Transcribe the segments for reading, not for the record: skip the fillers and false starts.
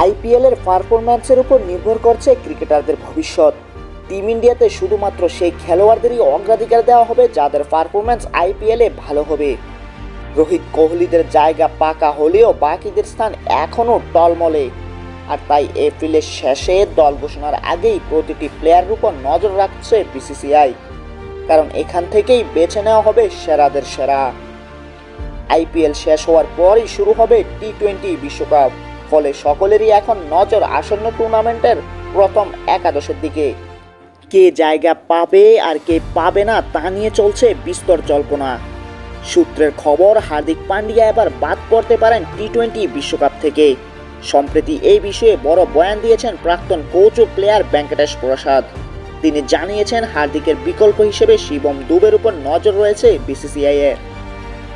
IPL এর পারফরম্যান্সের উপর নির্ভর করছে ক্রিকেটারদের ভবিষ্যৎ। টিম ইন্ডিয়াতে শুধুমাত্র সেই খেলোয়াড়দেরই অগ্রাধিকার দেওয়া হবে যাদের পারফরম্যান্স আইপিএলে ভালো হবে। রোহিত কোহলিদের জায়গা পাকা হলেও বাকিদের স্থান এখনও টলমলে। আর তাই এপ্রিলের শেষে দল ঘোষণার আগেই প্রতিটি প্লেয়ারের উপর নজর রাখছে বিসিসিআই, কারণ এখান থেকেই বেছে নেওয়া হবে সেরাদের সেরা। আইপিএল শেষ হওয়ার পরই শুরু হবে টি-20 বিশ্বকাপ, ফলে সকলেরই এখন নজর আসন্ন টুর্নামেন্টের প্রথম একাদশের দিকে। কে জায়গা পাবে আর কে পাবে না তা নিয়ে চলছে বিস্তর জল্পনা। সূত্রের খবর, হার্দিক পান্ডিয়া এবার বাদ পড়তে পারেন টি-20 বিশ্বকাপ থেকে। সম্প্রতি এই বিষয়ে বড় বয়ান দিয়েছেন প্রাক্তন কোচ ও প্লেয়ার ভেঙ্কটেশ প্রসাদ। তিনি জানিয়েছেন হার্দিকের বিকল্প হিসেবে শিবম দুবের উপর নজর রয়েছে বিসিসিআই এর।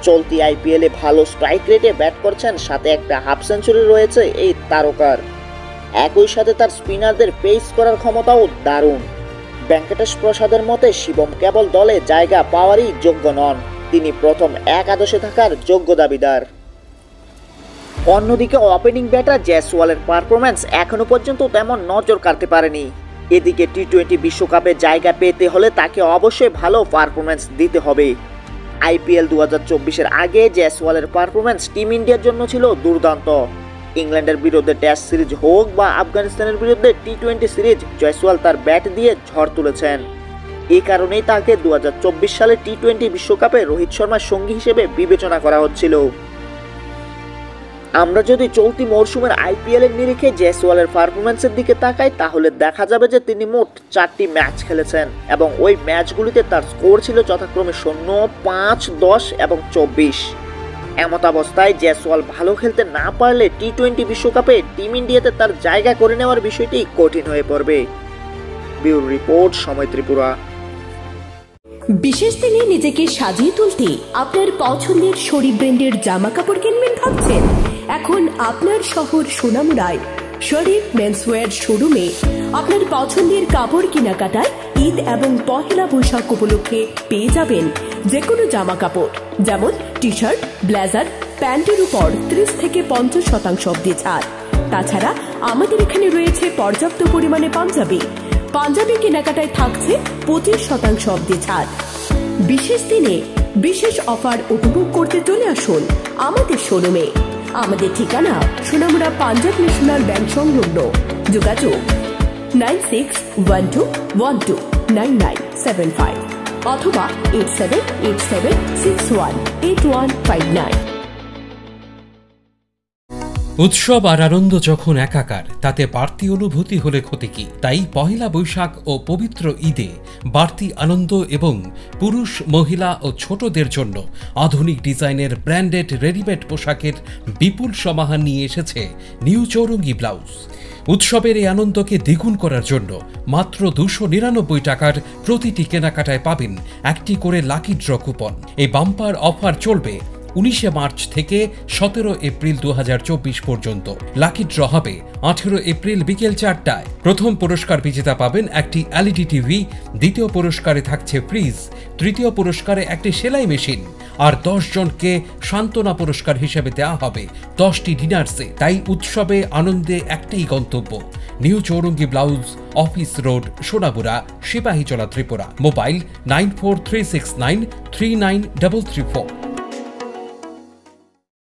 চলতি আইপিএলে ভালো স্ট্রাইক রেটে ব্যাট করছেন, সাথে একটা হাফ সেঞ্চুরি রয়েছে এই তারকার। একই সাথে তার স্পিনারদের পেস করার ক্ষমতাও দারুণ। ভেঙ্কটেশ প্রসাদের মতে শিবম কেবল দলে জায়গা পাওয়ারই যোগ্য নন, তিনি প্রথম একাদশে থাকার যোগ্য দাবিদার। অন্যদিকে ওপেনিং ব্যাটার জয়সওয়ালের পারফরম্যান্স এখনো পর্যন্ত তেমন নজর কাড়তে পারেনি। এদিকে টি-20 বিশ্বকাপে জায়গা পেতে হলে তাকে অবশ্যই ভালো পারফরম্যান্স দিতে হবে। আইপিএল 2024-এর আগে জয়সওয়ালের পারফরম্যান্স টিম ইন্ডিয়ার জন্য ছিল দুর্দান্ত। ইংল্যান্ডের বিরুদ্ধে টেস্ট সিরিজ হোক বা আফগানিস্তানের বিরুদ্ধে টি-20 সিরিজ, জয়সওয়াল তার ব্যাট দিয়ে ঝড় তুলেছেন। এই কারণেই তাকে 2024 সালে টি-20 বিশ্বকাপে রোহিত শর্মার সঙ্গী হিসেবে বিবেচনা করা হচ্ছিল। আমরা যদি চলতি মরশুমের আইপিএল এর নিরিখে জয়সওয়ালের পারফরম্যান্সের দিকে তাকাই, তাহলে দেখা যাবে যে তিনি মোট 4টি ম্যাচ খেলেছেন এবং ওই ম্যাচগুলিতে তার স্কোর ছিল যথাক্রমে 0, 5, 10 এবং 24। এমতাবস্থায় জয়সওয়াল ভালো খেলতে না পারলে টি-20 বিশ্বকাপে টিম ইন্ডিয়াতে তার জায়গা করে নেওয়ার বিষয়টি কঠিন হয়ে পড়বে। ব্যুরো রিপোর্ট, সময় ত্রিপুরা। বিশেষ দিনে নিজেকে সাজিয়ে তুলতে আপনার পছন্দের শরীর ব্র্যান্ডের জামা কাপড় কিনবেন ভাবছেন? এখন আপনার শহর সোনামুড়ায় শরীফ মেন্সওয়্যার শোরুমে আপনার পছন্দের কাপড় কেনাকাটায় ঈদ এবং পহেলা বৈশাখ উপলক্ষে পেয়ে যাবেন যে কোনো জামা কাপড়, যেমন টি শার্ট, ব্লেজার, প্যান্টের উপর 30 থেকে 50% অবধি ছাড়। তাছাড়া আমাদের এখানে রয়েছে পর্যাপ্ত পরিমাণে পাঞ্জাবি কেনাকাটায় থাকছে 25% অবধি ছাড়। বিশেষ দিনে বিশেষ অফার উপভোগ করতে চলে আসুন আমাদের শোরুমে। আমাদের ঠিকানা সোনামুড়া পাঞ্জাব ন্যাশনাল ব্যাংক সংলগ্ন। যোগাযোগ 9612129975 অথবা 8787618159। উৎসব আর আনন্দ যখন একাকার, তাতে বাড়তি অনুভূতি হলে ক্ষতি কি? তাই পহেলা বৈশাখ ও পবিত্র ঈদে বাড়তি আনন্দ এবং পুরুষ, মহিলা ও ছোটদের জন্য আধুনিক ডিজাইনের ব্র্যান্ডেড রেডিমেড পোশাকের বিপুল সমাহার নিয়ে এসেছে নিউ চৌরঙ্গি ব্লাউজ। উৎসবের এই আনন্দকে দ্বিগুণ করার জন্য মাত্র 299 টাকার প্রতিটি কেনাকাটায় পাবেন একটি করে লাকি ড্র কুপন। এই বাম্পার অফার চলবে 19 মার্চ থেকে 17 এপ্রিল 2024 পর্যন্ত। লাকি ড্র হবে 18 এপ্রিল বিকেল 4টায়। প্রথম পুরস্কার বিজেতা পাবেন একটি এলইডি টিভি, দ্বিতীয় পুরস্কারে থাকছে ফ্রিজ, তৃতীয় পুরস্কারে একটি সেলাই মেশিন, আর 10 জনকে সান্ত্বনা পুরস্কার হিসেবে দেওয়া হবে 10টি ডিনার সেট। তাই উৎসবে আনন্দে একটাই গন্তব্য, new Chowringhee blouse, office road, Sonamura, Sepahijala, Tripura. Mobile 9436939334।